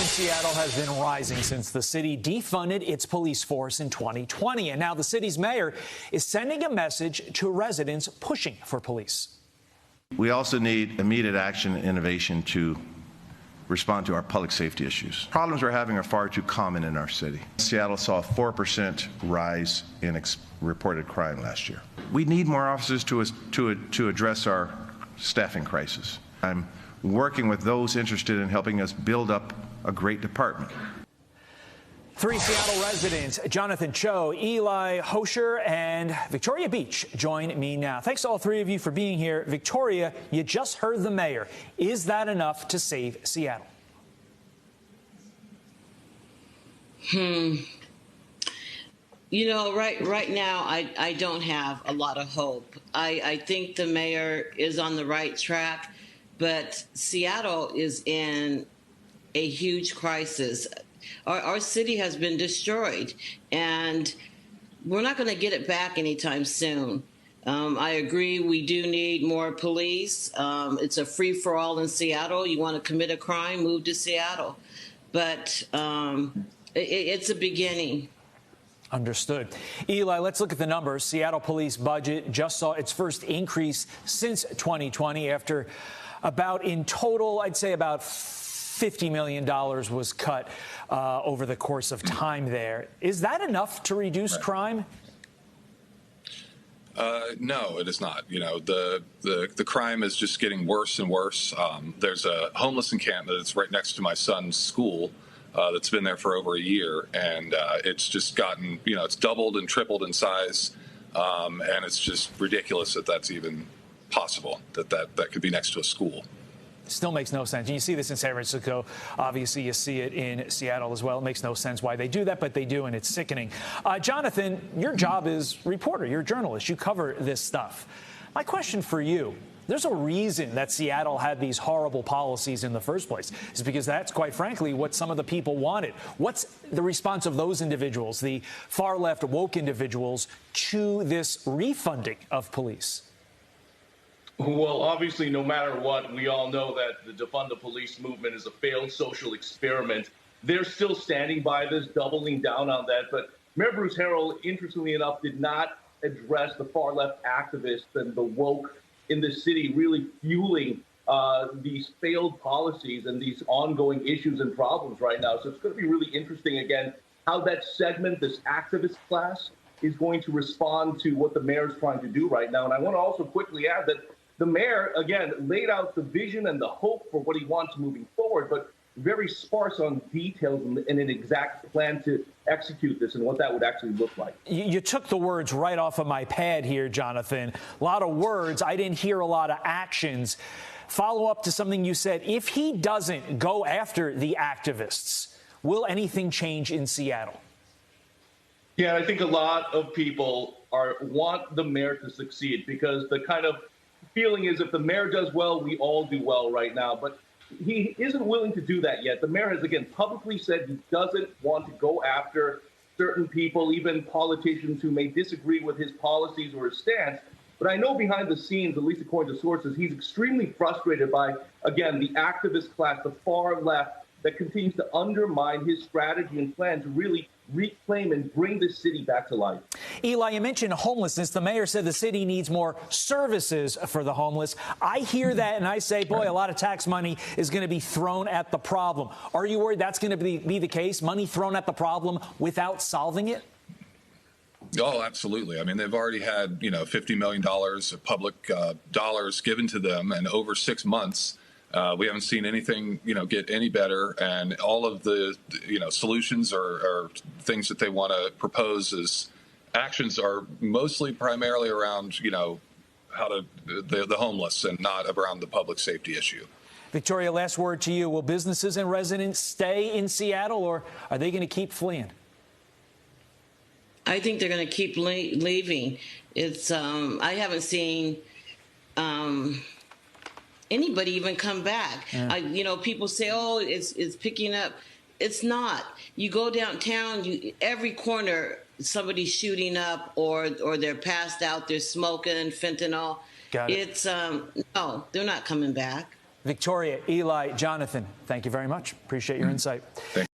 Seattle has been rising since the city defunded its police force in 2020. And now the city's mayor is sending a message to residents pushing for police. We also need immediate action and innovation to respond to our public safety issues. Problems we're having are far too common in our city. Seattle saw a 4% rise in reported crime last year. We need more officers to address our staffing crisis. I'm working with those interested in helping us build up a great department. 3 Seattle residents, Jonathan Choe, Eli Hosher, and Victoria Beach, join me now. Thanks to all 3 of you for being here. Victoria, you just heard the mayor. Is that enough to save Seattle? You know, right now, I don't have a lot of hope. I think the mayor is on the right track, but Seattle is in a huge crisis. Our city has been destroyed, and we're not going to get it back anytime soon. I agree we do need more police. It's a free-for-all in Seattle. You want to commit a crime, move to Seattle. But it's a beginning. Understood. Eli, let's look at the numbers. Seattle police budget just saw its first increase since 2020 after in total, I'd say about $50 million was cut over the course of time there. Is that enough to reduce crime? No, it is not. You know, the crime is just getting worse and worse. There's a homeless encampment that's right next to my son's school that's been there for over a year, and it's just gotten, you know, it's doubled and tripled in size, and it's just ridiculous that that's even possible, that could be next to a school. Still makes no sense. And you see this in San Francisco. Obviously, you see it in Seattle as well. It makes no sense why they do that, but they do, and it's sickening. Jonathan, your job is reporter. You're a journalist. You cover this stuff. My question for you, there's a reason that Seattle had these horrible policies in the first place. It's because that's, quite frankly, what some of the people wanted. What's the response of those individuals, the far-left woke individuals, to this refunding of police? Well, obviously, no matter what, we all know that the defund the police movement is a failed social experiment. They're still standing by this, doubling down on that. But Mayor Bruce Harrell, interestingly enough, did not address the far-left activists and the woke in the city really fueling these failed policies and these ongoing issues and problems right now. So it's going to be really interesting, again, how that segment, this activist class, is going to respond to what the mayor is trying to do right now. And I want to also quickly add that the mayor, again, laid out the vision and the hope for what he wants moving forward, but very sparse on details and an exact plan to execute this and what that would actually look like. You took the words right off of my pad here, Jonathan. A lot of words. I didn't hear a lot of actions. Follow up to something you said. If he doesn't go after the activists, will anything change in Seattle? Yeah, I think a lot of people want the mayor to succeed because the kind of feeling is if the mayor does well, we all do well right now. But he isn't willing to do that yet. The mayor has, again, publicly said he doesn't want to go after certain people, even politicians who may disagree with his policies or his stance. But I know behind the scenes, at least according to sources, he's extremely frustrated by, again, the activist class, the far left, that continues to undermine his strategy and plan to really reclaim and bring the city back to life. Eli, you mentioned homelessness. The mayor said the city needs more services for the homeless. I hear that and I say, boy, a lot of tax money is going to be thrown at the problem. Are you worried that's going to be the case? Money thrown at the problem without solving it? Oh, absolutely. I mean, they've already had, $50 million of public dollars given to them, and over 6 months, we haven't seen anything, get any better. And all of the, solutions or things that they want to propose as actions are mostly primarily around, how to the homeless and not around the public safety issue. Victoria, last word to you. Will businesses and residents stay in Seattle, or are they going to keep fleeing? I think they're going to keep leaving. It's I haven't seen anybody even come back. Yeah. People say, "Oh, it's picking up." It's not. You go downtown, every corner somebody's shooting up, or they're passed out. They're smoking fentanyl. Got it. It's no, they're not coming back. Victoria, Eli, Jonathan, thank you very much. Appreciate your insight. Thanks.